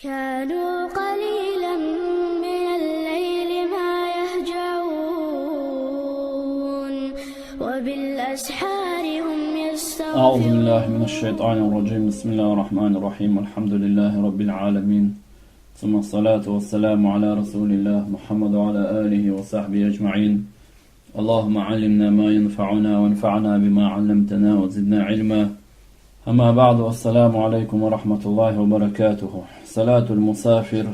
كانوا قليلا من الليل ما يهجعون وبالأسحار هم يستغفرون. أعوذ بالله من الشيطان الرجيم. بسم الله الرحمن الرحيم. الحمد لله رب العالمين، ثم الصلاة والسلام على رسول الله محمد وعلى آله وصحبه أجمعين. اللهم علمنا ما ينفعنا وانفعنا بما علمتنا وزدنا علما. أما بعد، والسلام عليكم ورحمة الله وبركاته. صلاة المسافر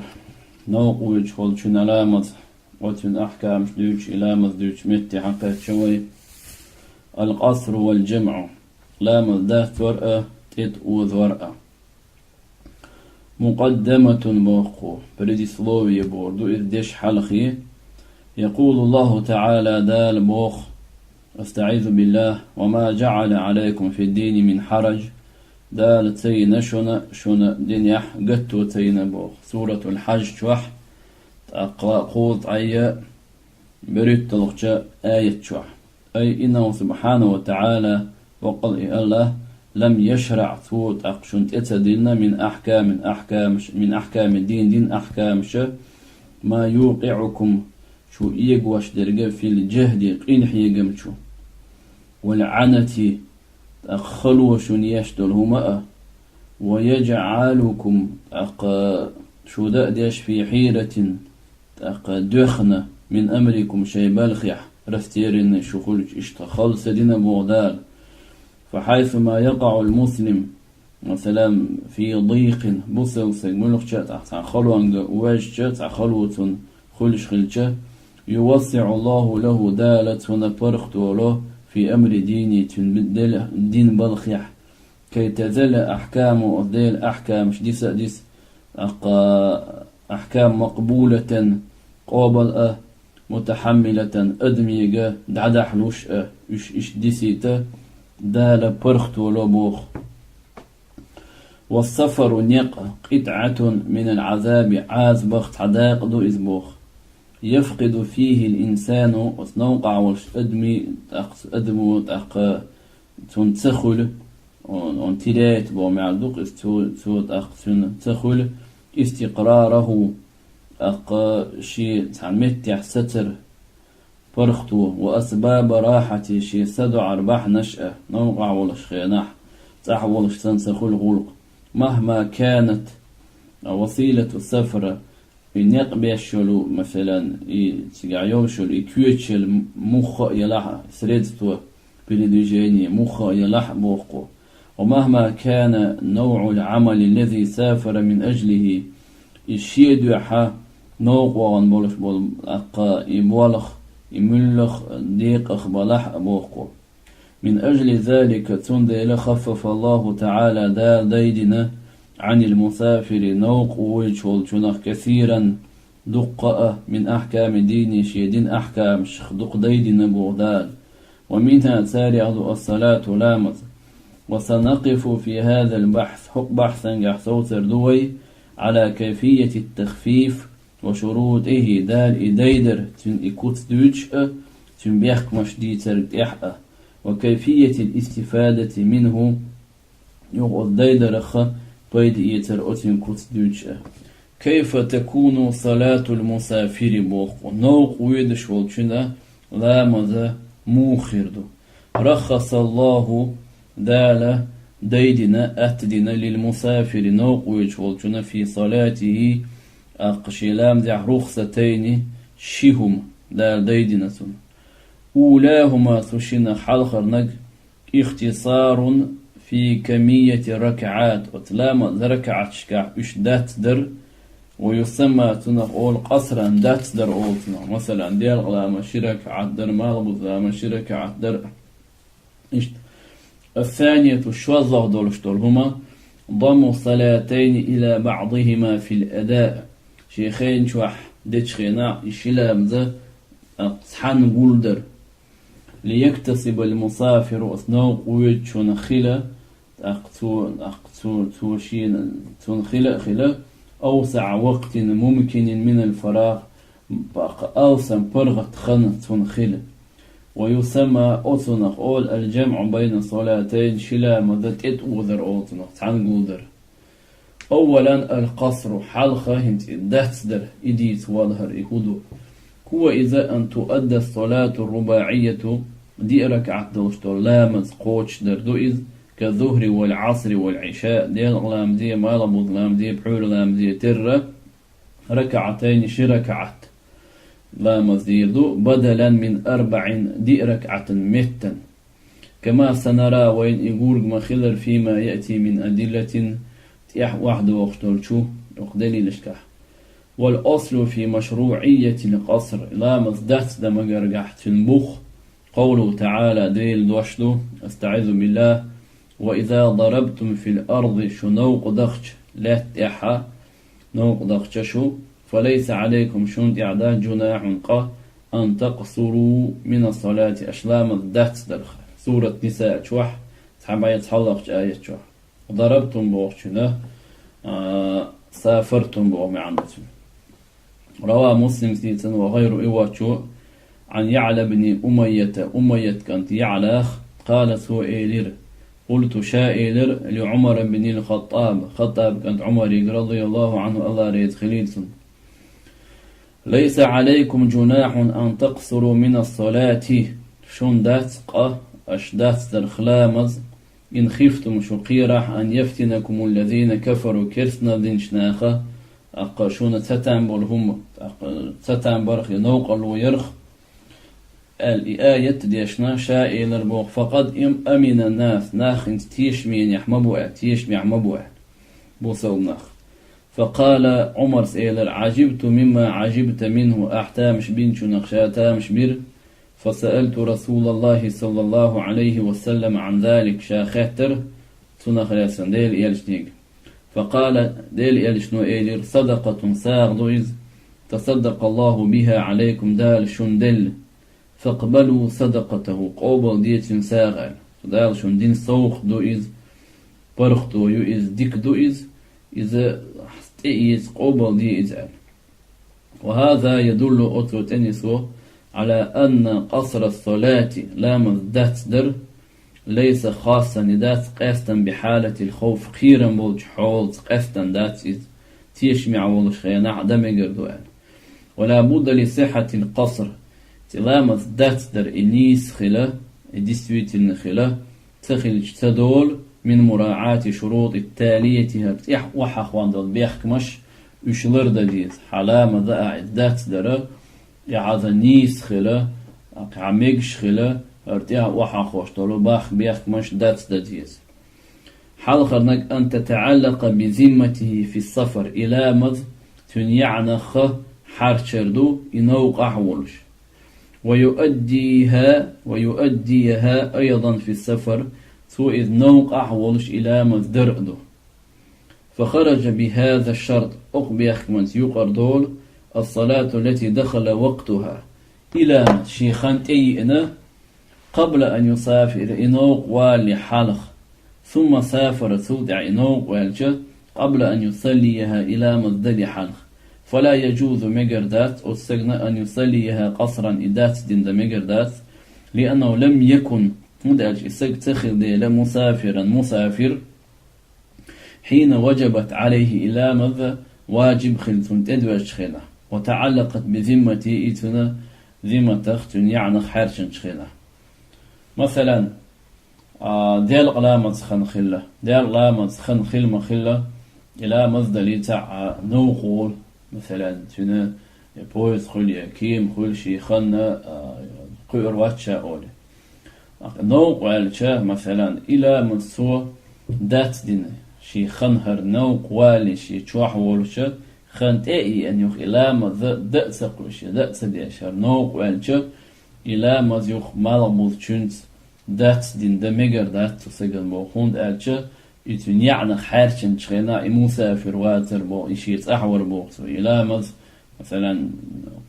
نوقوج والشن علامز وتن أحكام شدوش إلامز دوش متي حقات شوي. القصر والجمع لامز دات ورقة تيت أوذ ورقة. مقدمة بوخو بريدي سلوية بوردو إذ ديش حلقي. يقول الله تعالى دال بوخ: استعيذ بالله وما جعل عليكم في الدين من حرج. دال تينا شنا دين يح قتو تينا بوخ. سورة الحج شوح قوت عيا بريد تلقشا آية شوح، أي إنه سبحانه وتعالى وقال الله لم يشرع ثوت أقشنت إتدلنا من أحكام الدين دين أحكام ما يوقعكم شو إيقواش درجة في الجهد قين حيقمشو والعنتي تأخلوا شنيشتل هما ويجعلكم شو دأديش في حيرة دخنة من أمركم شي بالخيح رفتيرين شخولج اشتخل سدنا بغدال. فحيثما يقع المسلم مثلا في ضيق بوسوسك ملخشة تأخلوانج واجشة تأخلوة خلش خلشة يوسع الله له دالة ونبرخت له في أمر ديني تنبدل دين بالخيح كي تزل أحكام أذيل أحكام ديس أحكام مقبولة قابل متحملة أدميجة دعدحلوش إش ديسيته دالة برخت له بوخ. والسفر نيق قطعة من العذاب عاز بخت حداق دو إزبوخ يفقد فيه الإنسان وسنوقع والأدمي أدمو تنتخل وانتلات بومعدوق تنتخل استقراره شي تعمتح ستر فرختو وأسباب راحة شي سدع أرباح نشأة نوقع والشخيناح تحولش تنتخل غلق. مهما كانت وسيلة السفر ينقبيشلو مثلا يتقعيوشل يكويتشل مخ يلاح سريدتو بلدجيني مخ يلاح بوقو. ومهما كان نوع العمل الذي سافر من أجله الشيد يحا نوقوان بولش بول أقا يبولخ يملخ ديق أخبالح بوقو. من أجل ذلك تندل خفف الله تعالى ديدنا عن المسافر نوق ويشولشنخ كثيرا دقة من أحكام ديني شيدين أحكام شخ دق ديدنا بغداد. ومنها تاريخ الصلاة لامز. وسنقف في هذا البحث حق بحثا يحصوتر دوي على كيفية التخفيف وشروطه دال إديدر تن إكوت دوتش تن بيخك مشديتر إحأ وكيفية الاستفادة منه يغض ديدرخ بيد إيتر أتن كوت دوتش. كيف تكون صلاة المسافر بوخ نوق ويدش والشنا لا مذا موخر دو. رخص الله دال ديدنا أتدنا للمسافر نوق ويدش والشنا في صلاته أقشلام ذا رخصتين شهم دال ديدنا سن. أولاهما ثشنا حلخر نج اختصار في كمية ركعات وتلام ركعات شكا إش دات در ويسمى تنق أول قصرا دات در أولتنا مثلا ديال غلام شرك عدر مالبوز غلام شرك عدر إش. الثانية الشوظة دولشتول هما ضم صلاتين إلى بعضهما في الأداء شيخين شوح دتشخينا إشلام ذا أصحان بولدر ليكتسب المسافر أثناء قويت شنخلة خلا أوسع وقت ممكن من الفراغ أوسع برغة خنة تنخلة. ويسمى أصنخ أول الجمع بين صلاتين شلا مذات أوذر أوتنخ تعنقودر. أولا القصر حلقة هنت دهتسدر إديت واظهر إهدو هو إذا أن تؤدى الصلاة الرباعية دي ركعة دوشتو لامز قوش دردو إذ كالظهر والعصر والعشاء ديال لام دي مالبوض لام دي بحول لام دي تر ركعتين ركعت لامز ديردو بدلا من 4 دي ركعة متا كما سنرى وين يقول مخلر فيما يأتي من أدلة تيح واحد وقتل شو يقدلي لشكح والأصل في مشروعية القصر لامز دات دمجرجحت المخ قوله تعالى ديل دوشلو استعيذ بالله وإذا ضربتم في الأرض شنوق دخش لا تيحا نوق دخششو فليس عليكم شنط إعداد جناح قه أن تقصروا من الصلاة أشلام الدهت درخ سورة نساء شوح تحبا يتحلق آية شوح ضربتم بوغشنا سافرتم بوغمعنتم روى مسلم سيتن وغير إيواتشو عن يعلى بن أمية كانت يعلاخ قال سوئيلر قلت شائلر لعمر بن الخطاب خطاب كانت عمر رضي الله عنه الله ريد خليلسن ليس عليكم جناح أن تقصروا من الصلاة شون دات قه أشدات درخلامز إن خفتم شقيرح أن يفتنكم الذين كفروا كرسنا دينشناخة أقاشون تتنبر هم تتنبرخ نوق الويرخ الآية ديشنا شائل البوغ فقد أمن الناس ناخ انت تيشمين يحمبوع تيشمي يحمبوع بوصو ناخ فقال عمر سيلر عجبت مما عجبت منه أحتامش بنشو نخشاتامش بير فسألت رسول الله صلى الله عليه وسلم عن ذلك شاخاتر سنخلاسن ديل إيالشنيك فقال ديل إيالشنو إيلر صدقة ساغ دويز تصدق الله بها عليكم دال شندل فاقبلوا صدقته قوبل ديت ساغل دال شندين سوق دويز برخ دويز ديك دويز إذا إيز قوبل ديز وهذا يدل أطلو تنسو على أن قصر الصلاة لامز داتدر ليس خاصا ندات قاستا بحالة الخوف خيرا بولج حولت قاستا داتيز تيشمع ولش خيانع دمجر دوان ولا بد لصحة القصر تلامز داتدر إليس خلا ديستويت النخلا تخلج تدول من مراعاة شروط التالية هرتيح وحاخوان دل بيحكمش يشلر ديز حلامة داتدر يعذا نيس خلا عميقش خلا ارتيها وحا خوش طولو باخ بيخ مش دات ديز حال خرنك أن تتعلق بذمته في السفر إلى مذ تنيعنخ حارشردو إنوق أحولش ويؤديها أيضا في السفر سوء إذ نوق أحولش إلى مذ درقدو فخرج بهذا الشرط أقبيخ من سيقر دول الصلاة التي دخل وقتها إلى شيخان تيئنا قبل أن يسافر إنوق والي حلق ثم سافر سودع إنوق والجة قبل أن يصليها إلى مزدد حلق فلا يجوز مجردات أستغنى أن يصليها قصرا إدات دين مجردات لأنه لم يكن مدعج استغتخذ مسافر حين وجبت عليه إلى مذ واجب خلتون تدوج خلا وتعلقت بذمتي إتنا ذمة تختن يعني حارشن خلا مثلا ديال قلامة خنخلة ديال قلامة خنخل مخلة إلى مزدلي تاع نوخول مثلا تنا بويز خلي كيم خل شي خن قير واتشا أولي نوق والشا مثلا إلى مسو دات دين شي خنهر نوق والي شي تشوح ولشا خنت أي أن يخ إلى مذ دأس قلش دأس ديشر نوق والشا إلى مذ يخ مالموز تشنت دات دين دمجر دات تسجل بوخوند ألشا يتون يعني حارشن شخينا مسافر واتر بو يشيت أحور بوقت إلى مذ مثلا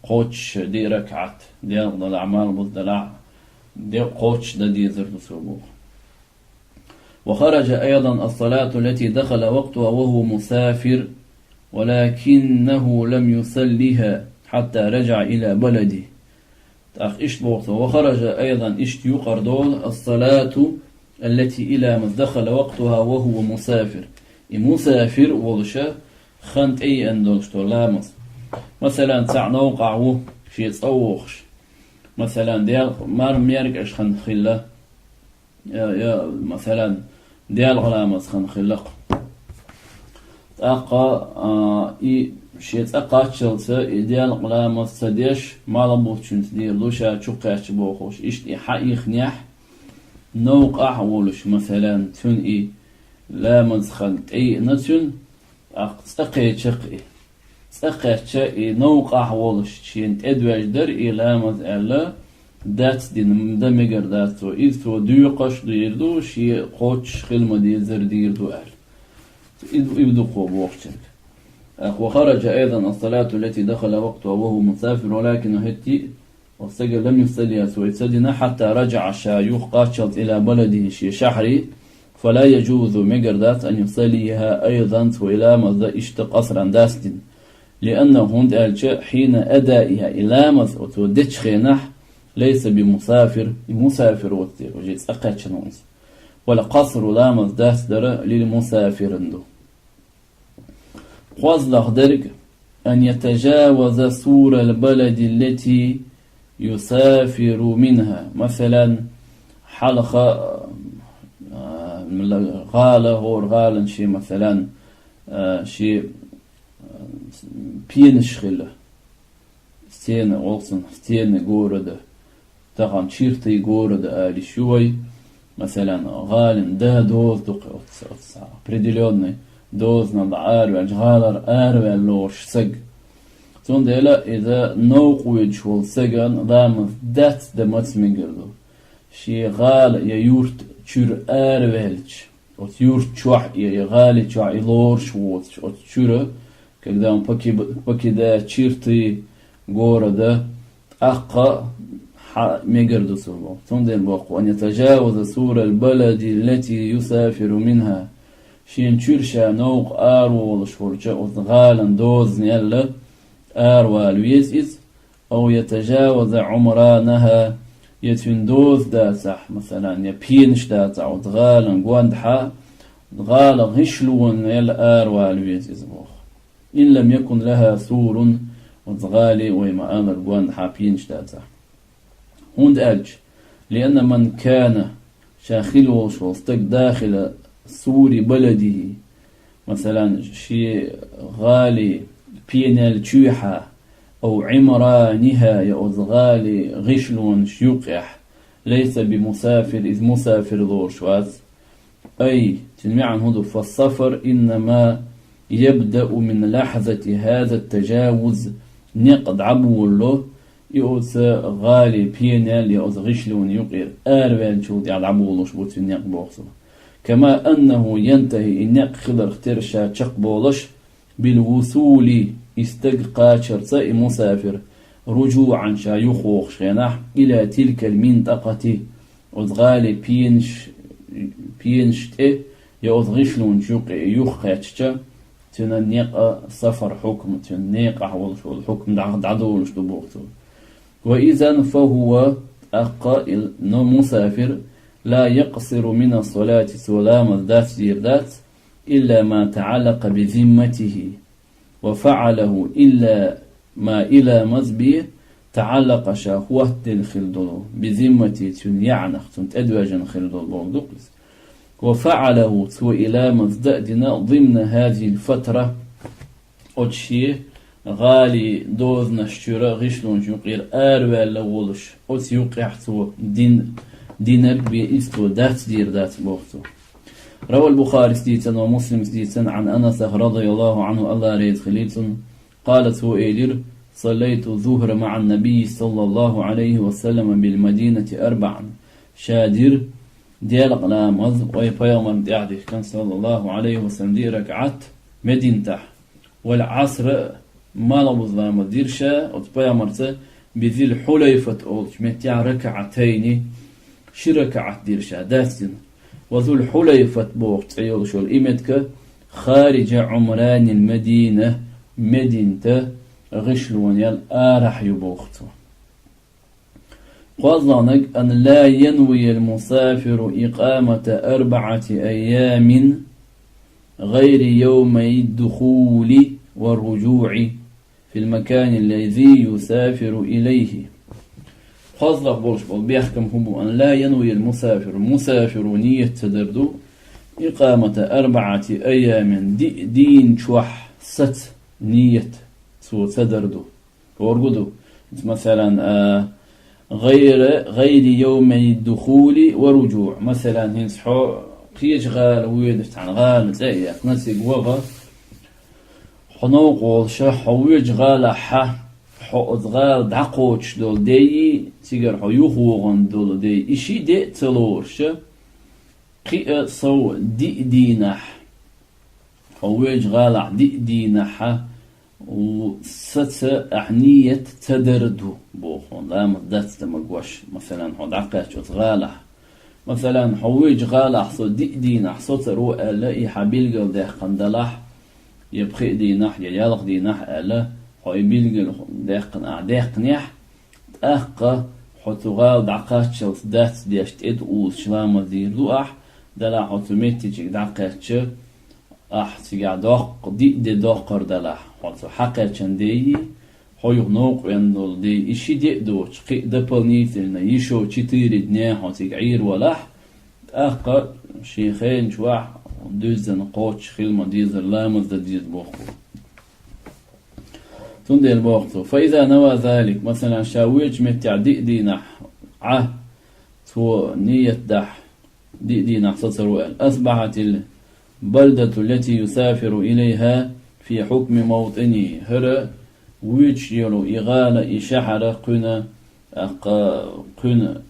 قوتش دي ركعت دي أفضل أعمال مضلع دي قوتش دي زرد سبوخ وخرج أيضا الصلاة التي دخل وقتها وهو مسافر ولكنه لم يصليها حتى رجع إلى بلده وخرج أيضا يقردون الصلاة التي إلى ما دخل وقتها وهو مسافر مسافر ولشة خنت أي أندولشتو لامز مثلا تاع نوقعو شي تصوخش مثلا ديال مار ميرك اش خنخله يا مثلا ديال غلامز خنخلق أقا إي شيء أقا تشلته ديال غلامز سديش ما لبوتشون تدير لوشا تشوقاش بوخوش إيش حقيق نيح نوقع ولش مثلا تون إي لامز خنت أي نتون أقتقي شقي سقطة نوقع ولش شين تدوج در إلامز ألا دات دين دمجر داتو إذ تو ديقش ديردو شي قوتش خلما دي زر ديردو أهل إذ يبدو قوب وقتك وخرج أيضا الصلاة التي دخل وقتها وهو مسافر ولكن هتي والسجل لم يصلي ويسدنا حتى رجع الشايوخ قاتشلت إلى بلده شي شحري فلا يجوز مجردات أن يصليها أيضا وإلى مذا اشتق أسرا داستن لأنه هند حين أدائها إلى مذ وتودتش خينح ليس بمسافر مسافر وتير وجيت أقاتش نونس ولا قصر لامز داستر للمسافر عنده قوزلخ درج أن يتجاوز سور البلد التي يسافر منها مثلا حلقة غالة هو غالة شي مثلا شي بينش خله ستين olsun ستين جورده طبعا شيرتي جورده آلي شوي مثلا غالن ده دوز دقيقة определенный دوز نضعار والجغالر واللوش سج تون ديلا إذا نوقويج والسجن ضامن دات دمت مجردو شي غال يورت شور والج وتيورت شوح يغالي شوح يلور شوت وتشوره когда он покидает черты города أقا ميجردو سلو تندل بقى أن يتجاوز سور البلد التي يسافر منها شين تشرشا نوق آرو والشورشا وغالا دوز نيلا آرو الويسيس أو يتجاوز عمرانها يتندوز داسح مثلا يبينش داسح وغالا قواندحا غالا غشلون نيلا آرو الويسيس إن لم يكن لها سور وتغالي وما أمر قوان حابين شتاتا هند ألج لأن من كان شاخل وشوستك داخل سور بلده مثلا شي غالي بينال تشوحة أو عمرانها يأذغالي غشلون شيوقح ليس بمسافر إذ مسافر دور شواز أي تنميعا هدو فالسفر إنما يبدأ من لحظة هذا التجاوز نقد عبو له يؤس غالي بينال يؤس غشلون يقير آروان شوت يعد عبو له شبوت في النق بوخصه كما أنه ينتهي النق خلر اخترشا تشق بولش بالوصول استققى شرطاء مسافر رجوعا شايخوخ شيناح إلى تلك المنطقة وغالي بينش يؤس غشلون يقير تننيق سفر حكم تننيق أحوال شو الحكم عدول شو بوقته وإذا فهو أقائل مسافر لا يقصر من الصلاة سلام الذات زيردات إلا ما تعلق بذمته وفعله إلا ما إلى مزبي تعلق شاهوة الخلدل بذمته تنيعنخ تنتأدواجا خلدل بوندقس وفعله سوى إلى مزدأدنا ضمن هذه الفترة أتشي غالي دوز نشترى غشلون يقير آروى لولش أت يقع سوى دينر بإستو دات دير دات بوقتو روى البخاري سديتا ومسلم سديتا عن أنس رضي الله عنه الله ريد خليتن قالت هو إيلير صليت الظهر مع النبي صلى الله عليه وسلم بالمدينة 4 شادر ديال قلامز وي بيامر ديعدي كان صلى الله عليه وسلم دي ركعت مدينته والعصر ما لبز لما ديرشا وتبيامرته بذي الحليفة أولش متيع ركعتين شركعت ديرشا داسن وذو الحليفة بوقت أيول شو الإمتك خارج عمران المدينة مدينته غشلون يال آرح يبوخته قصدنك أن لا ينوي المسافر إقامة 4 أيام غير يومي الدخول والرجوع في المكان الذي يسافر إليه. خاصة بولش بيحكم هم أن لا ينوي المسافر نية تدردو إقامة 4 أيام دين شوح ست نية سو تدردو ورقدو مثلا غير يومي الدخول ورجوع مثلا هنسحو قيش غال ويدفت عن غال تلاقي نسيق وغا حنوق والشا حويج غال حقود غال دعقوش دول دي تيجر حيوخوغن دول دي إشي دي تلورش قيء صو دينح حويج غال دينح وست أحنية تدردو بوخون لا مدات تمقوش مثلا حود عقاش غالح مثلا حويج غالح صو دينح صوت رؤى لا حبيلقل ده قندلح يبخي دينح يالق دينح ألا حوي بيلقل داقن أعداقنيح تأخق حتغال دعقاش دات ديشت إدقوز شلام ديردو دلا حتميتي دعقاش تيجا داق دي داقر دلا حتى حقا چندي هايو نوق يندل دي إشي دي دوش قي دبلنيت لنا يشو 4 دنيا حتى عير ولح أقا شيخين شواح دوزن قوتش خيلما ديزر لامز ديز بوخو تندي البوختو فإذا نوى ذلك مثلا شاويج متعدي دينح تو نية دح دينح ستروال أصبحت البلدة التي يسافر إليها في حكم موطنه هر ويش يلو إغالة إشحرة قنا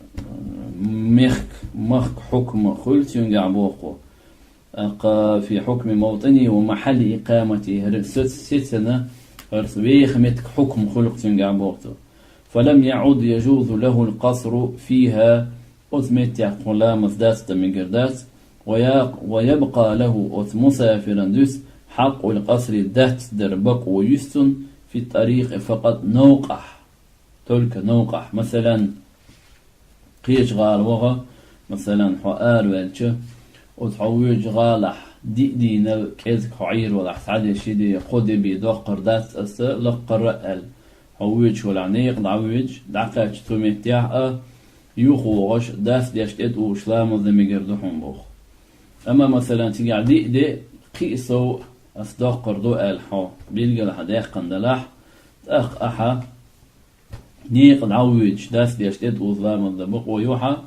مخ حكم خلت ينقع بوقو في حكم موطنه ومحل إقامته هر 6 سنة هر سويخ متك حكم خلق ينقع بوقو فلم يعد يجوز له القصر فيها أثمت يقول لا مزدات مقردات ويبقى له مسافرا دوس حق القصر دات دربق ويستن في الطريق فقط نوقح تلك نوقح مثلا قيش غال وغا مثلا حقار والش وتحويج غالح دينا كيزك حعير ولا حسعد شيدي قد بيدقر دات أس لقر رأل حويج والعنيق دعويج دعقاش توميتيح يوخوغش داس ديشتت وشلام ذميقردوحن بوخ أما مثلا تيجع دي قيسو أصدقر دو الحو بيلقى لحداق قندلاح تأخ أحا نيق دعويج داس ديشتت وظلام الدبق ويوحا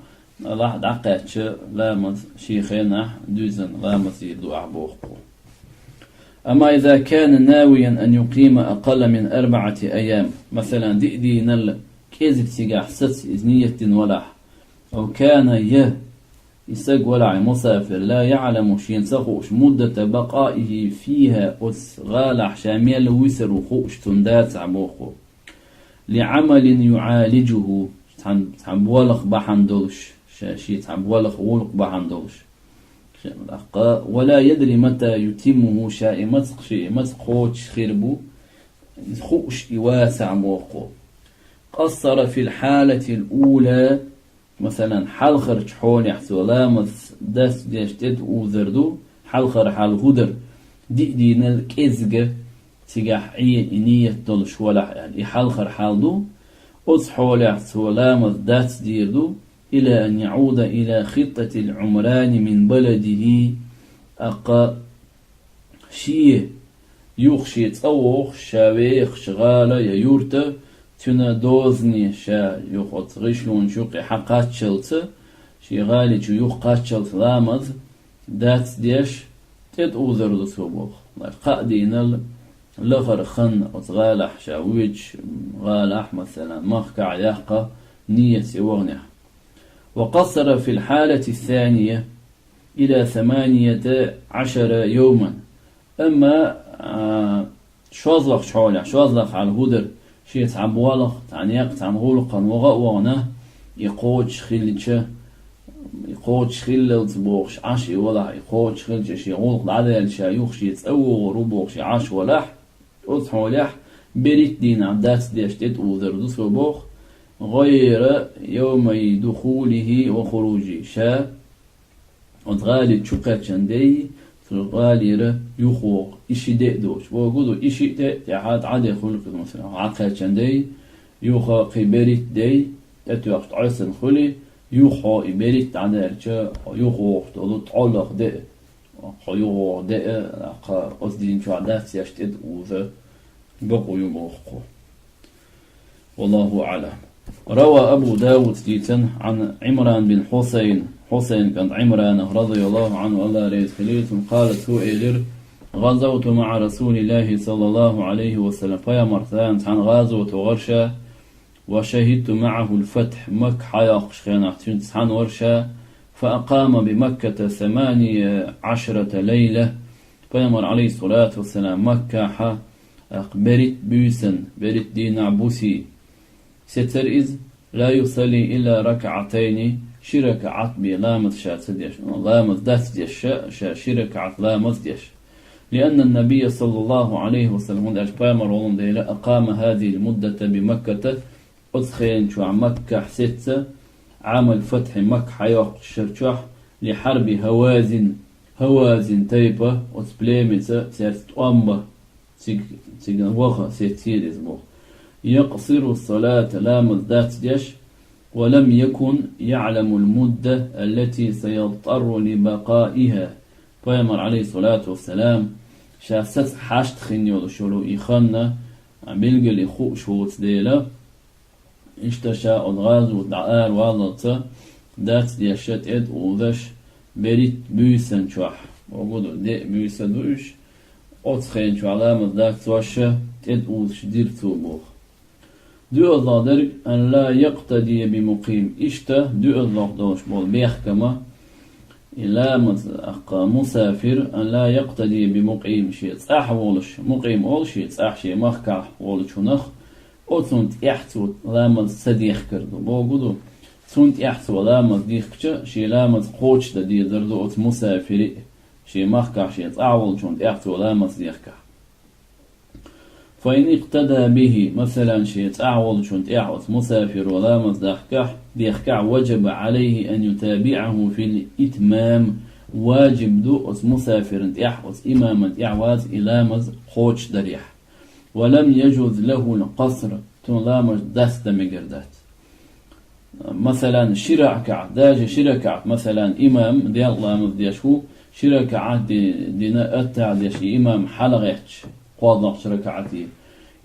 الله دعقاتش لامز شيخينح دوزن لامز يدو أعبوخو أما إذا كان ناويا أن يقيم أقل من 4 أيام مثلا دي نل كيزك تيجع ست إذنية ولح أو كان يساق ولع مسافر لا يعلم شين سخوش مدة بقائه فيها غالح شامل ويسر وخوش تندات عبوخو لعمل يعالجه تعبولخ بحندوش شاشي تعبولخ ولق بحندوش ولا يدري متى يتمه شيء خوش خربو خوش يواسع موخو قصر في الحالة الأولى مثلا حلخر حول يحسو لامس داس ديشتد وزردو حلخر حال هدر دي نالكيزغ تيجح نية دولش ولا يعني حلخر حالدو حول يحسو لامس داس ديردو إلى أن يعود إلى خطة العمران من بلده أقا شيه يخشي تأوخ شاويخ شغالة يورت تنا دوزني شا يخط غشلون شوقي حقات شلت شي غالي شو يخقات شلت لامز دات ديش تد اوزر دو سوبوخ قادين لغر خن غالح شاويج غالح مثلا مخكع يحقى نية وغنح وقصر في الحالة الثانية إلى 18 يوما أما شوازلق شعولع شوازلق على الهدر شيء تعبوالخ تعنيق تعمغولق وغنا يقوش خلتش يقوش خلت بوخش عشي ولا يقوش خلتش شي غولق عدل شايوخ شي تسوغ روبوخ شي عش ولح أصحولح بريت دين عبدات ديشتت وذردوس وبوخ غير يوم دخوله وخروجه شا وتغالي تشوقات شندي غاليرة يخوق إشي دوش وقولوا إشي تعاد عادي خلق مثلا عقل شندي يخا قبرت دي تتوقت عسن خلي يخا إبرت عدالك يخوق تقولوا تعلق دي يخوق دي قصدين شو عدات يشتد وذا بقوا يموخو والله أعلم. روى أبو داود تيتن عن عمران بن حسين كان عمران رضي الله عنه الله ريس خليل قالت هو إلير غزوت مع رسول الله صلى الله عليه وسلم فيا مرتان عن غزوة ورشة وشهدت معه الفتح مك حياق شخينا عن ورشة فأقام بمكة 18 ليلة فيمر عليه الصلاة والسلام مكة أقبرت بيسن برت دين عبوسي ستر إذ لا يصلي إلا ركعتين شرك عطبي لامت شات ديش لامت دات ديش شرك عط لامت ديش لأن النبي صلى الله عليه وسلم أقام هذه المدة بمكة أدخين شو مكة ستة عام الفتح مكة حيوق شرشح لحرب هوازن تيبة وتبليمة سيرت أمبا سيجن وخا سيتير إزبوخ يقصر الصلاة لامت دات ديش ولم يكن يعلم المدة التي سيضطر لبقائها فيمر عليه الصلاة والسلام شاست حاشت خنيو شلو إخنا بلغ لخوء شوت ديلا اشتشاء الغاز ودعار والله دات ديشت اد وذش بريت بيسن شوح وقودو دي بيسن دوش أتخين شو علامة داك توشة اد وذش دير توبوخ دو الله درج أن لا يقتدي بمقيم إشته دو الله دوش بول بيحكمه إلا مسافر أن لا يقتدي بمقيم شيء صح ولش مقيم أول شيء صح شيء مخكع ولش نخ أتونت يحتو لامز صديق كردو بوجودو تونت يحتو لامز ديخكش شيء لامز قوتش دي دردو أت مسافر شيء مخكع شيء صح ولش يحتو لامز ديخكع فإن اقتدى به مثلا شيء أعوض شنت يحوث مسافر ولا مصدحكح بيخكع وجب عليه أن يتابعه في الإتمام واجب دو مسافر يحوث إماما يعوز إلى مز خوش دريح ولم يجوز له القصر تنلامج دست مقردات مثلا شرع داج شرع مثلا إمام دي الله مزديشو شرع دينا أتع ديش إمام حلقش قاضي شركعتي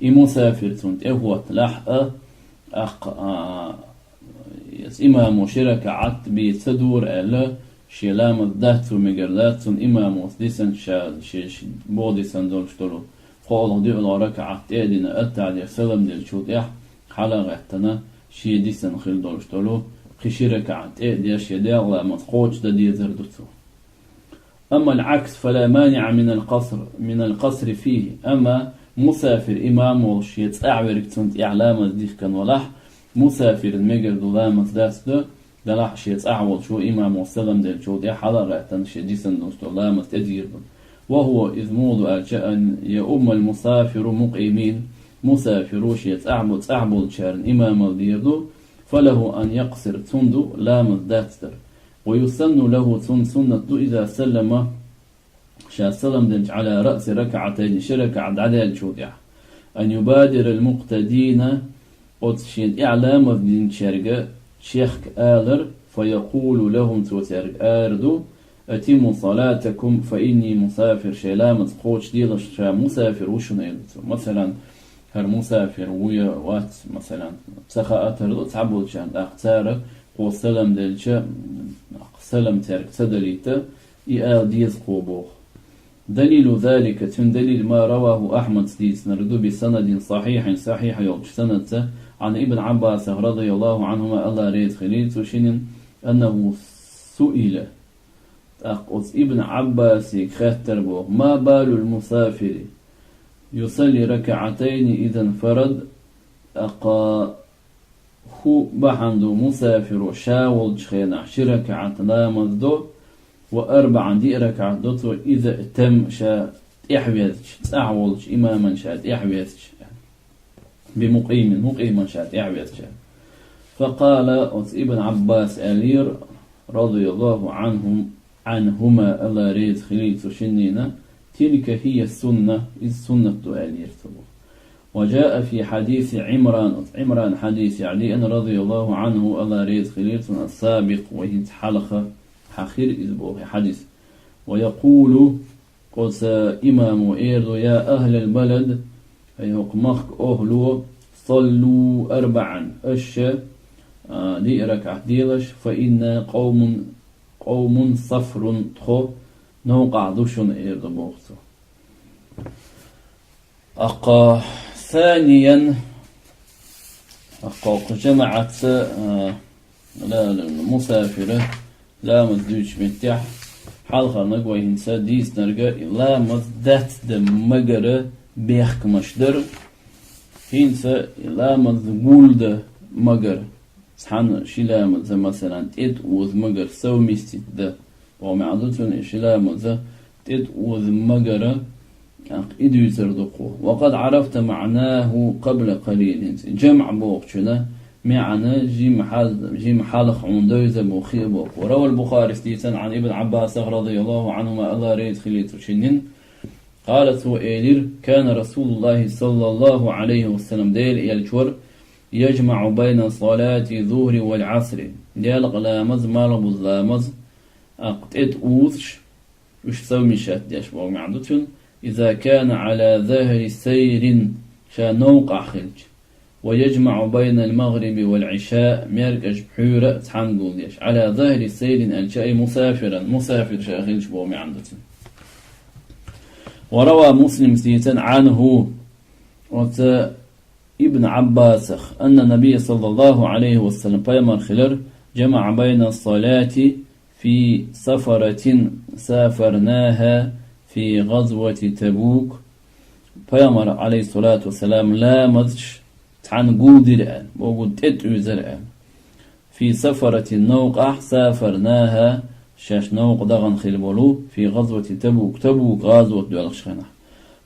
مسافر تنت هو تلاحق إمام شركعت بتدور على شلام الذات ومجرلات سن إمام وثلثا شيش بودي سندول شتلو قال دي على ركعت تأدينا أتع دي سلام دي شوت حلقة تنا شي دي سن خيل دول شتلو خشركعت تأدي شي دي على متقوش دي زردتو. أما العكس فلا مانع من القصر فيه. أما مسافر إمام وشيت أعورك تنت إعلام ديك كان ولح مسافر المجر دولامة داسدو دلح شيت أعول شو إمام وسلم دل شو دي حلقة تنشي ديسن دولامة تدير وهو إذ موضوع أن يؤم المسافر مقيمين مسافر شيت أعبد شارن إمام ديردو فله أن يقصر تندو لامة داستر ويسن له سنة إذا سلم شا سلم دنج على رأس ركعتين شركة عدال شودع أن يبادر المقتدين أتشين إعلام دين شرقة شيخ آلر فيقول لهم توتر آردو أتموا صلاتكم فإني مسافر شلامة قوش ديل شا مسافر وشن يلتو مثلا هر مسافر ويا وات مثلا تخا أتردو تعبود شان أختار قو سلم دلشا سلم ترك تدليته إيال ديز قوبوخ دليل ذلك دليل ما رواه أحمد ديس نردو بسند صحيح يوجد سند عن ابن عباس رضي الله عنهما الله ريد خليل توشين أنه سئل أقص ابن عباس كختر بوه ما بال المسافر يصلي ركعتين إذا انفرد هو بحندو مسافر شاول جخينا شركعة لا مزدو وأربعا دي ركعة دوتو إذا تم شا إحويتش أعولش إماما شاد إحويتش مقيما شاد إحويتش فقال ابن عباس ألير رضي الله عنهم عنهما الله ريد خليل شنينا تلك هي السنة السنة يرتبو. وجاء في حديث عمران حديث علي أن رضي الله عنه الله ريد خليل السابق وهي حلقة حخير إذبوه حديث ويقول قلت إمام إيردو يا أهل البلد أيهوك مخك أهلو صلوا 4 دي ركعة ديلش فإن قوم صفر تخو نوقع دوشن إيردو بوغتو. ثانيا جمعت لا المسافرة لا مدوش متح حلقة نقوى هنسا ديس نرقى لا مدات دمجر بيخك مشدر هنسا لا مدقول ده مجر سحن شلا زي مثلا تيت وذ مجر سو ميستيت ده ومعدوتون شلا زي تيت وذ مجر إدو تردقوه. وقد عرفت معناه قبل قليل جمع بوقتنا معنى جيم حالق عندوز بوخي بوق. وروى البخاري استيسان عن ابن عباس رضي الله عنهما الله ريد خليت شنين قالت وإيلير كان رسول الله صلى الله عليه وسلم ديل يلشور يجمع بين صلاة الظهر والعصر ديال لامز مالبوز لامز أقتئت أوثش وش سومي شات ديش بوغ معدوتون إذا كان على ظهر سير شانوقع خلج ويجمع بين المغرب والعشاء ميركج بحورة تحنقول ديش على ظهر سير الشاي مسافر شاخلج بومي عندتن. وروى مسلم سيتا عنه ابن عباس أن النبي صلى الله عليه وسلم بيمر خلر جمع بين الصلاة في سفرة سافرناها في غزوة تبوك بيمر عليه الصلاة والسلام لا مدش تعنقول درعان وقد تدعو زرعان في سفرة النوق سافرناها شاش نوق دغن خلبولو في غزوة تبوك غزوة دولخشخنة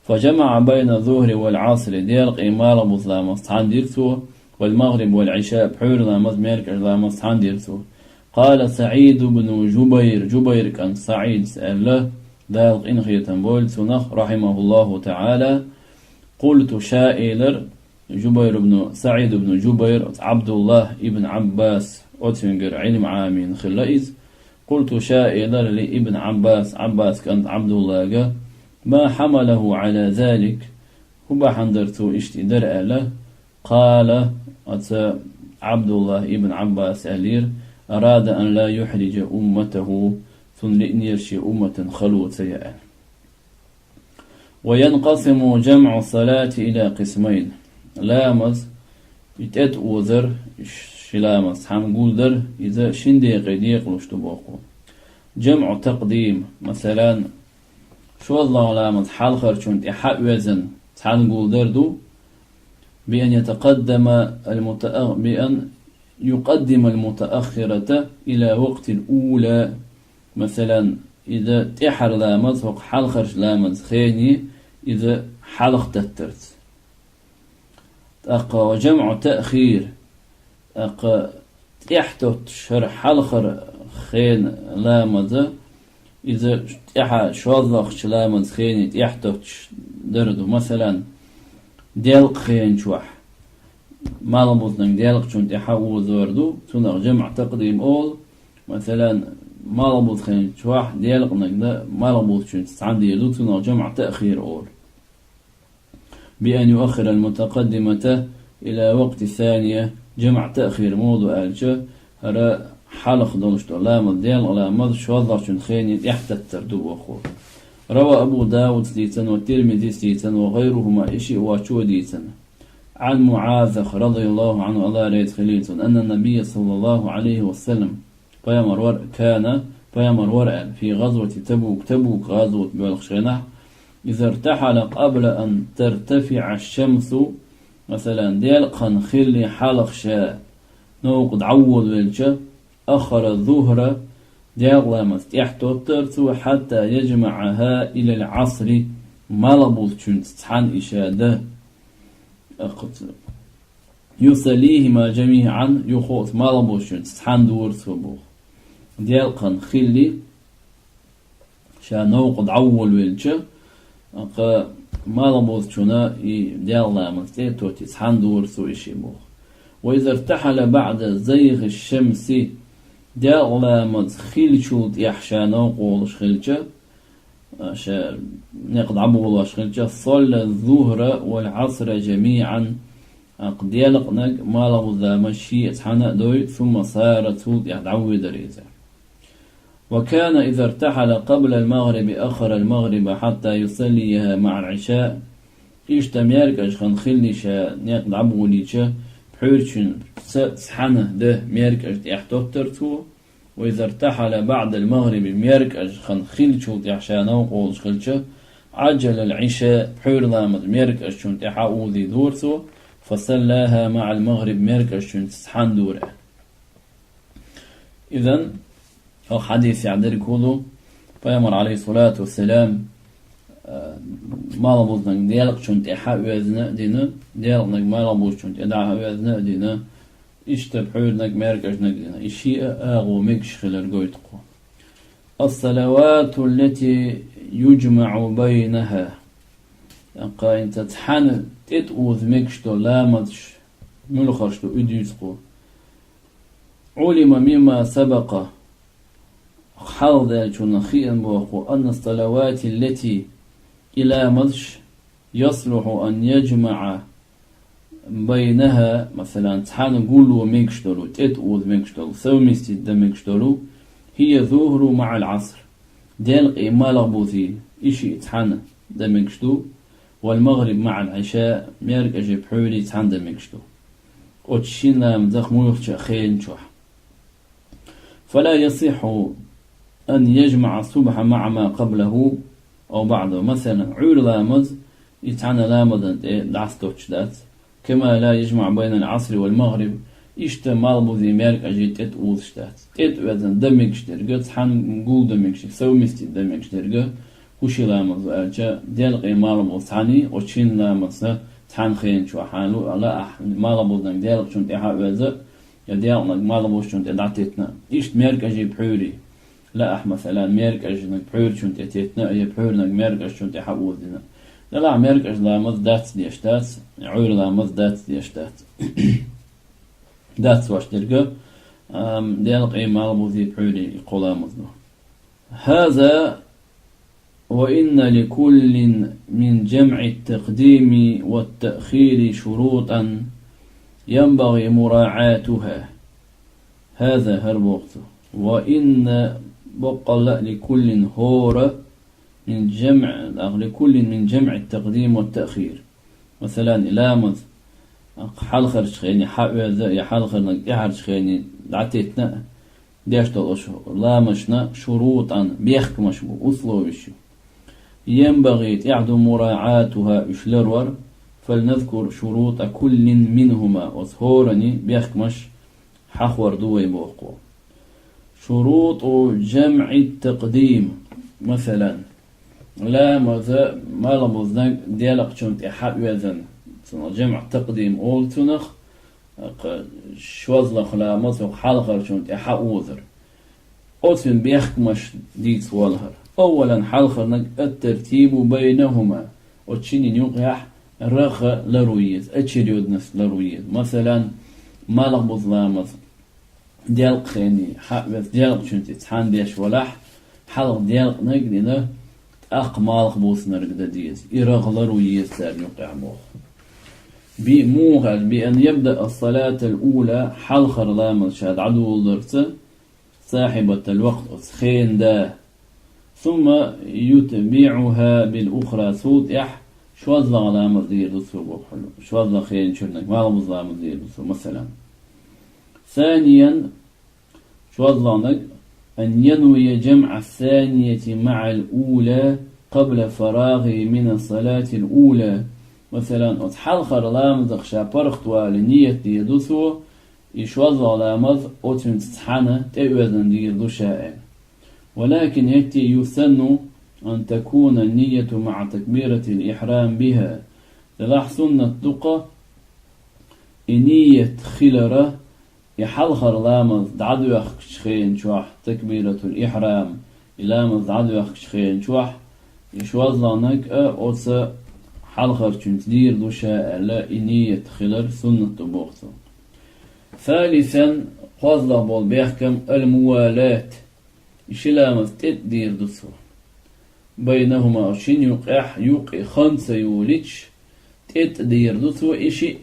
فجمع بين الظهر والعصر ديال إمارة مظلامة تحان ديرتو والمغرب والعشاء بحور لامز ميرك لامز تحان ديرتو. قال سعيد بن جبير كان سعيد سأل له ذلك إن خيتن بول سنخ رحمه الله تعالى قلت شائلر سعيد بن جبير عبد الله ابن عباس أتنقر علم عامين خلائز قلت شائلر لابن عباس كانت عبد الله ما حمله على ذلك هو حندرتو اشتدر له قال عبد الله ابن عباس ألير أراد أن لا يحرج أمته ثم يرشي أمة خلوة سيئة. وينقسم جمع الصلاة إلى قسمين لامز يتأت وذر شلامز حنقول در إذا شندي قديق لشتبوقو جمع تقديم مثلا شو الله لامز حالخر شنت إحاء وزن حنقول دردو بأن بأن يقدم المتأخرة إلى وقت الأولى مثلا إذا تحر لامز هو حالخرش لامز خيني إذا حلق تترت وجمع تأخير تحتوت شرح حلخر خين لامز إذا تحا شوضلخش لامز خيني تحتوت دردو مثلا ديالق خين شوح مالبوزنك ديالق شون تحاو زوردو تنغ جمع تقديم أول مثلا مالبوز خين شوح ديالق نقدا مالبوز شون تستعدي يدو تنغ جمع تأخير أول بأن يؤخر المتقدمة إلى وقت الثانية جمع تأخير موضوع الجه هرا حلق دولشتو لامد ديال لامد شوضر شون خين يحت التردو أخو. روى أبو داود سديتن والترمذي سديتن وغيرهما إشي واشو ديتن عن معاذ رضي الله عنه الله ريت خليتن أن النبي صلى الله عليه وسلم كان ورع في غزوة تبوك غزوة بلخشنة إذا ارتحل قبل أن ترتفع الشمس مثلا ديال خلي حلق شاء نوقد عوض بالجه أخر الظهر ديال لامست يحتوترتو حتى يجمعها إلى العصر مالبوز شنت تحن إشادة يصليهما جميعا يخوت مالبوز شنت تحن دورتو بوخ ديال خلي شانوق عول ويلش ما لبوز شنا ديال لامستي توتي سحندور سو إشي بوخ. وإذا ارتحل بعد زيغ الشمس ديال لامز خيلشوت يحشانوق ولش خيلش نقد عبول وشخلش صلى الظهر والعصر جميعا قديالق نق ما لبوز مشي اتحنا دوي ثم صار توت يدعوي دريزة. وكان إذا ارتحل قبل المغرب أخر المغرب حتى يصليها مع العشاء يشتميرك أشخن خليشا نقد عبوليشا بحورشن سحنه ده ميرك أشت يحتوترتو. وإذا ارتحل بعد المغرب ميرك أشخن خلشوت يحشانا وقول خلشا عجل العشاء بحور لامد ميرك أشتون تحاوذي دورتو فصلاها مع المغرب ميرك أشتون تسحن دوره. إذن الحديث يعدل كله فيامر عليه الصلاة والسلام ما لبوزنك ديالك شون تحاو يزنا دينا ديالك ما لبوز شون تدعها يزنا دينا اشتبحورنك ميركشنك دينا اشياء اغو مكش خلال قويتقو. الصلوات التي يجمع بينها يعني انت تحن تتوذ مكشتو لامدش ملخرشتو اديسقو. علم مما سبق حال خيئا بوقو أن الصلوات التي إلى مدش يصلح أن يجمع بينها مثلا تحان قولوا ميكشتلو تتوذ ميكشتلو سوميستي دميكشتلو هي ظهر مع العصر ديال قيمة لغبوثي إشي تحان دميكشتو والمغرب مع العشاء ميرك أجيب حولي تحان دميكشتو وتشين لام دخ مويخش خيل شوح. فلا يصح أن يجمع الصبح مع ما قبله أو بعده. مثلا عور لامز يتعنى لامز دعستوش دات كما لا يجمع بين العصر والمغرب اشتمال بوذي ميرك أجيت تتوذ شتات تتوذن دمك شترقى تحن نقول دمك شترقى سو مستي دمك شترقى وشي لامز أجا ديال قيمال بوثاني وشين لامز تحن خين شو حالو لا مال بوذنك ديال شون تحاوذ يديال مال بوذ شون تدعتتنا إشت ميرك أجيب حوري لا مثلا ميرك أجنك بحور شون تأتيتنا أي بحورنك ميرك أجشون تحاوذنا لا ميرك أجلا مذ دات ديشتات عور لا مذ دات ديشتات دات واش تلقى ديال قيمة المذي بحوري يقولا مذنو. هذا وإن لكل من جمع التقديم والتأخير شروطا ينبغي مراعاتها. هذا هرب وقته. وإن بقى لكل هور من جمع لكل من جمع التقديم والتأخير. مثلا لامذ حلخر شخيني يا حلخر نجحر شخيني لعتيتنا ديشتو أشهر لامشنا شروطا بيخك مشبو أصلو بشو ينبغي تعد مراعاتها إشلرور. فلنذكر شروط كل منهما وثورني بيخك مش حخور دوي بوقو. شروط جمع التقديم مثلا لا ماذا ما لبوزنك ديالك شنت أحب يزن جمع التقديم أول تنخ شوزلخ لا مصر حلقة شنت أحب وذر أوتن بيخك مش ديت والهر. أولا حلقة الترتيب بينهما وتشيني نيوقيح رخ لرويز أتشريود نفس لرويز. مثلا ما لبوز لا مصر ديالك خيني حقبت ديالك شنت تحان ديش ولح حلق ديالك نقدنا أقمالك بوس نرقد ديز إرغلر ويستار يقع موخ بموغل بأن يبدأ الصلاة الأولى حلخر لامل شاد عدو الدرس صاحبة الوقت خين دا ثم يتبعها بالأخرى صوت شوز لغلامل دير دسو بوحلو شوز لخين شرنك مالمز لامل دير دسو. مثلا ثانيا شوظلانك أن ينوي جمع الثانية مع الأولى قبل فراغه من الصلاة الأولى. مثلا أتحلخر لامذق شابرخت والنية ديدوثو يشوظل لامذ أتم تتحنى تأوذن ديدو شائن. ولكن يأتي يثن أن تكون النية مع تكبيرة الإحرام بها. للحسن التقى نية خلرة يحلخر لامذ دعدو يخشخين شوح تكبيرة الإحرام إلى مزعد وقش خين شوح يشواز لانك أوسا حلقر تدير دوشا لا إنية خلر سنة بوغتو. ثالثا قصد بول بيحكم الموالاة إشلامز تدير دوسو بينهما شين يوقع خمسة يوليتش تدير دوسو إشي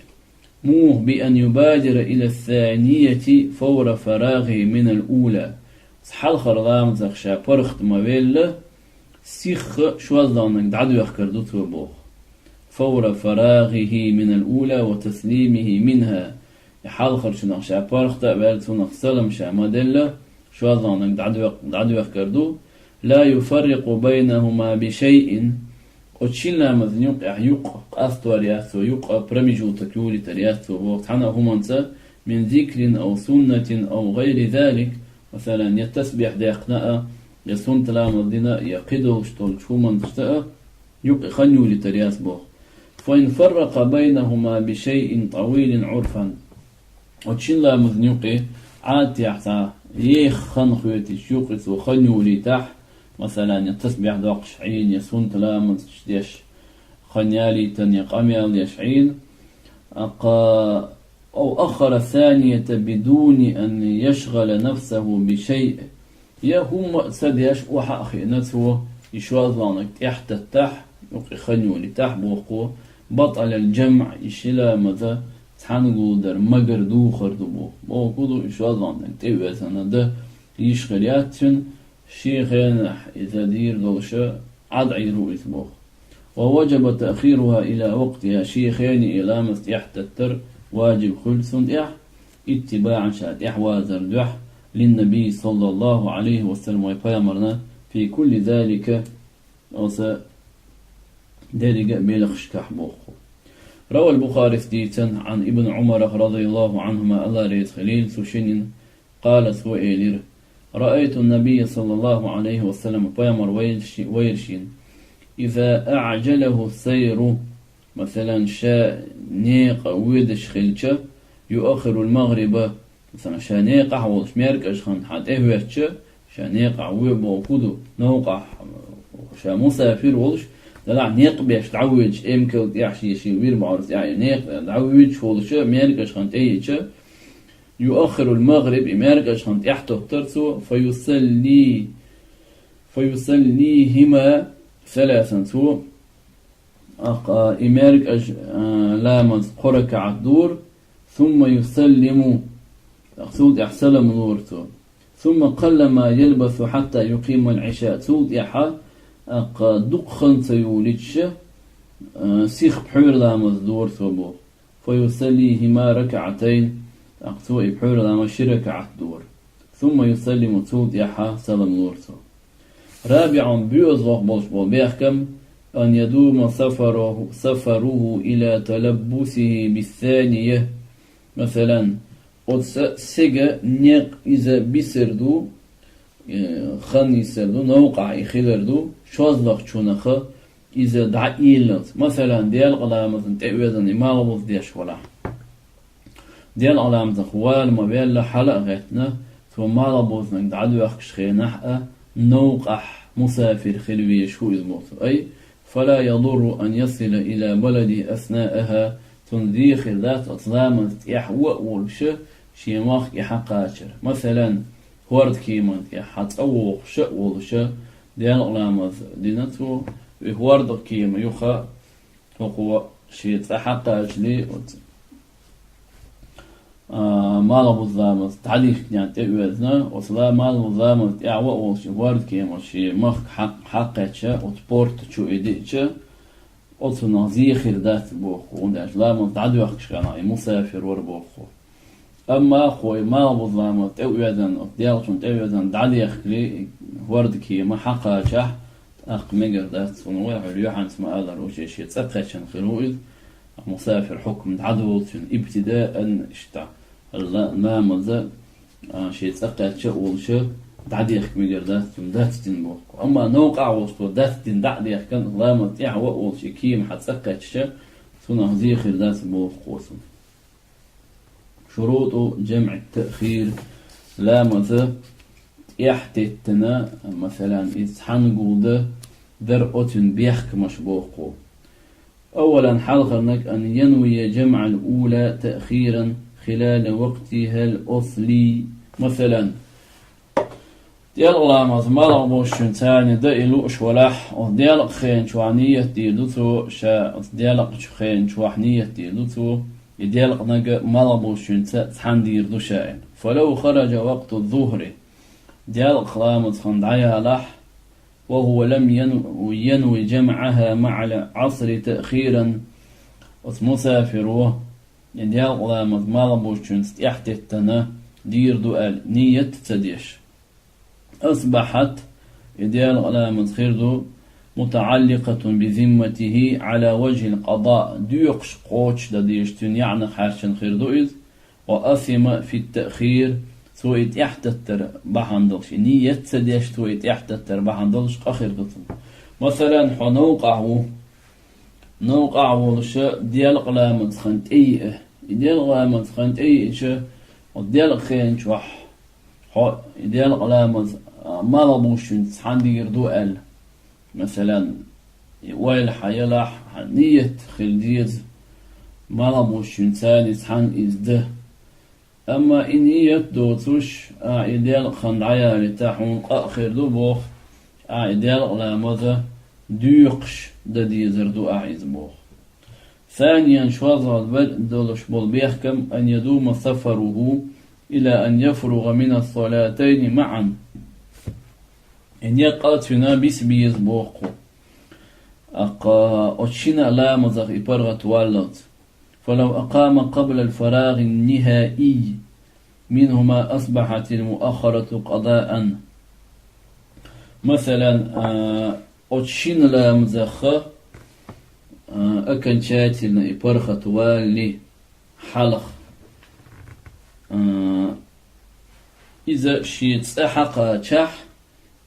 موه بأن يبادر إلى الثانية فور فراغه من الأولى حال خرلام زخشا برخت مويل سيخ شوازلانك دعدو يخكر دوتو بوخ فور فراغه من الأولى وتسليمه منها حال خرشنا شا برخت بالتونك سلم شا مدل شوازلانك دعدو يخكر دو لا يفرق بينهما بشيء وتشيلنا مذن يقع أستوار ياسو يقع برمجو تكيولي ترياسو وقت حنا همانسا من ذكر أو سنة أو غير ذلك مثلا يتسبح ديقناء يسون تلام الدينا يقيدو شتول شومان تشتاء يقع خنيولي ترياس بوخ فإن فرق بينهما بشيء طويل عرفا وتشيلنا مذن يقع عاد يحتا يخ خنخويتش يقع وخنيولي تح مثلا يتسبح دوق شعين يسون تلام تشديش خنيالي تني قميال يشعين أو أخر الثانية بدون أن يشغل نفسه بشيء يهم سديش وحأخي نتوه يشواز لانك تحت التح يقي خنيولي تح بوقو بطل الجمع يشلا مذا تحنقو در مقر دو خردو بوقو دو يشواز لانك تيوزانا ده يشغلياتن شيخين إذا دير دولشا عدعي رؤيت بوخ ووجب تأخيرها إلى وقتها شيخين إلى مستيحت التر واجب خلص اتباعا شاد وازر دح للنبي صلى الله عليه وسلم ويقامرنا في كل ذلك أوسا ذلك بلخش كحبوخ. روى البخاري ستيتا عن ابن عمر رضي الله عنهما الله ريت خليل سوشين قال سوئيلر رأيت النبي صلى الله عليه وسلم بيامر ويرشين إذا أعجله السير مثلا شاء نيق ويدش خلشة يؤخر المغرب مثلا شاء نيق وش ميرك أشخن حد إهوش شاء نيق ويبو كودو نوقع شاء مسافر ولش لا نيق بيش تعوج إمكو يحشي شيء وير بعرس يعني نيق تعوج ولش ميرك أشخن تيجي يؤخر المغرب إمارك أشخن يحته ترسو فيصليهما ثلاثا سو إمارك لامز قرك عالدور ثم يسلم أقصود يحسلم نورته ثم قل ما يلبث حتى يقيم العشاء سود يحا دقخن سيوليتش سيخ بحور لامز دور ثوبو فيصليهما ركعتين أقصوي بحور لما شرك عالدور ثم يسلم تود يحا سلم نورته. رابعا بيوزوخ بول بيحكم أن يدوم سفره إلى تلبسه بالثانية مثلا سيجا نيق إذا بيسردو خان يسردو نوقع يخلردو شوزلخ شونخ إذا دعيلت مثلا ديال قلامة تأويزن إمالبوز ديش ولا ديال علامة خوال ما بين لحلق غيتنا ثم مالبوز نك دعدو يخش خينحة نوقع مسافر خلوي شو يزبط أي فلا يضر أن يصل إلى بلده أثناءها تنذيخ ذات أطلامة يحوى والشه شيماخ يحقاشر مثلا هورد كيمان يحتوق شق والشه ديال علامة دينتو هورد كيما يخا هو شيء تحقاش لي مال مزامة تعليق يعني تأويزنا وصلا مال مزامة يعوى وش وارد كيما شيء مخ حقتشا وتبورت شو إيديتشا وصلنا زي خيردات بوخو ونداش لا من تعدي وقش كنا مسافر وربوخو أما خوي مال مزامة تأويزنا ديالشون تأويزنا تعدي يخلي وارد كيما حقتشا أق مجردات ونوع اليوحنا اسمه هذا روشي شيء تسقطشن خلويد مسافر حكم عدو ابتداء اشتع لا مزا شيء تسقط شيء والشيء تعدي يحكم جردات دات تنبوك أما نوقع وسط دات تندع يحكم لا متيح والشيء كيم حتسقط شيء ثم هذه خردات بوك قوسم. شروط جمع التأخير لا مزا يحتتنا مثلا إذ حنقول در أتن بيحك مشبوقو. أولا حلقنك أن ينوي جمع الأولى تأخيرا خلال وقتها الأصلي. مثلا ديال غلامز مالغ بوشن تاني دائلو شولح وديال خين شوانية ديلوتو شا ديال خين شوحنية ديلوتو ديال نج مالغ بوشن تحندير دو شاين. فلو خرج وقت الظهر ديال غلامز خندعيها لح وهو لم ينوي جمعها مع العصر تأخيرا مسافر ديال غلامز مالغ بوشن يحتتنا دير دوال نية تديش أصبحت إديال غلامز خيردو متعلقة بذمته على وجه القضاء ديوقش قوش ديشتن يعني حارشن خيردو إذ وأثم في التأخير سويت يحتتر بحندلش نية تديش سويت يحتتر بحندلش أخير دطن. مثلا نوقعه لشا ديال غلامز خنت إيه ديال غلامز خنت إيه شا وديال خين شوح ديال غلامز ما لبوشن تحندير دوال مثلا ويل حيلح نية خلديز ما لبوشن ثاني تحن إزده. أما إنية دوتوش ديال خندعيا لتاحون أخير دو بوخ ديال غلامز ديوقش ديزر دو أعيز بوخ. ثانيا شوازع البدء دولش بول بيحكم أن يدوم سفره إلى أن يفرغ من الصلاتين معا إن يقاتنا بيس بوقو أتشنا لا مزغ إبرغة والد. فلو أقام قبل الفراغ النهائي منهما أصبحت المؤخرة قضاء. مثلا أتشنا لا مزغ أكن شاتلنا إبرغة والي حلق إذا شيت أحقا تشح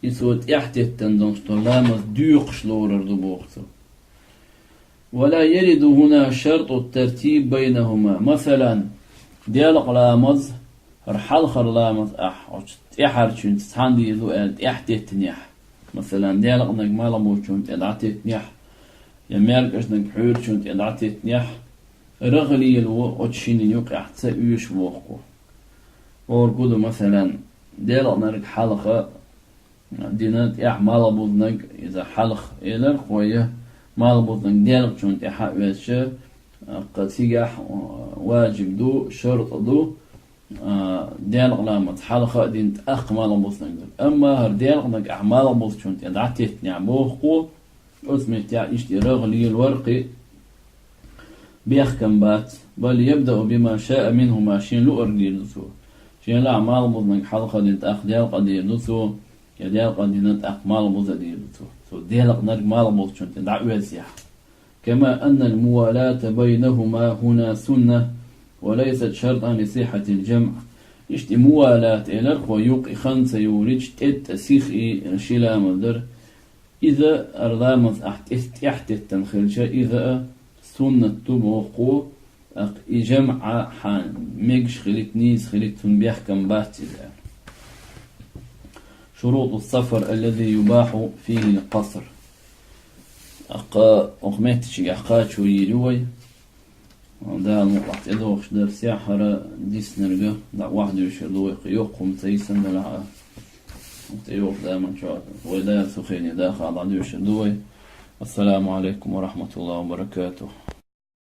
يسوت احتتن دونشتو لامز ديوقش لورر دبوغتو. ولا يرد هنا شرط الترتيب بينهما. مثلا ديالق لامز رحلخر لامز احرشن تحاندي ذو قالت احتتن يح. مثلا ديالق نك مالموشن تدعتت يح يميركش نك حورشن تدعتت يح رغلي الو أتشين يوقع تسأيش ووقو. ورقودو مثلا ديالق نك حلقة دينات مال بوزنك إذا حلق إلى خويه مال بوزنك ديالك شون تحققش قتيجح واجب دو شرط دو ديالك لما تحلق دين تأخ مال بوزنك. أما هر ديالك نك أعمال بوز شون تدعتت نعبوه قو اسمه تعيش رغلي الورقي بيحكم بات بل يبدأ بما شاء منه ماشين لو أرجيل دسو شين لا أعمال بوزنك حلقة دين تأخ ديالك دين دسو يديال قدينات أقمال مزديلته ديال نرج مال مزشون تدعوزيح. كما أن الموالاة بينهما هنا سنة وليست شرطا لصحة الجمع. إشت موالاة إلى ويوق خمسة يوريج تسيخي شلا مدر إذا أرضامز أحت التنخيل شا إذا سنة تبوقو جمع حان ميجش خليت نيز خليت بيحكم باتي. شروط السفر الذي يباح فيه القصر. أقمت شيء أحقات شو يلوي ده المقطع يدوخش درس يحرى ديس نرجع ده واحد يشلوي يقوم تيسن دلعه تيوف دائما شو وده سخيني داخل على يشلوي. السلام عليكم ورحمة الله وبركاته.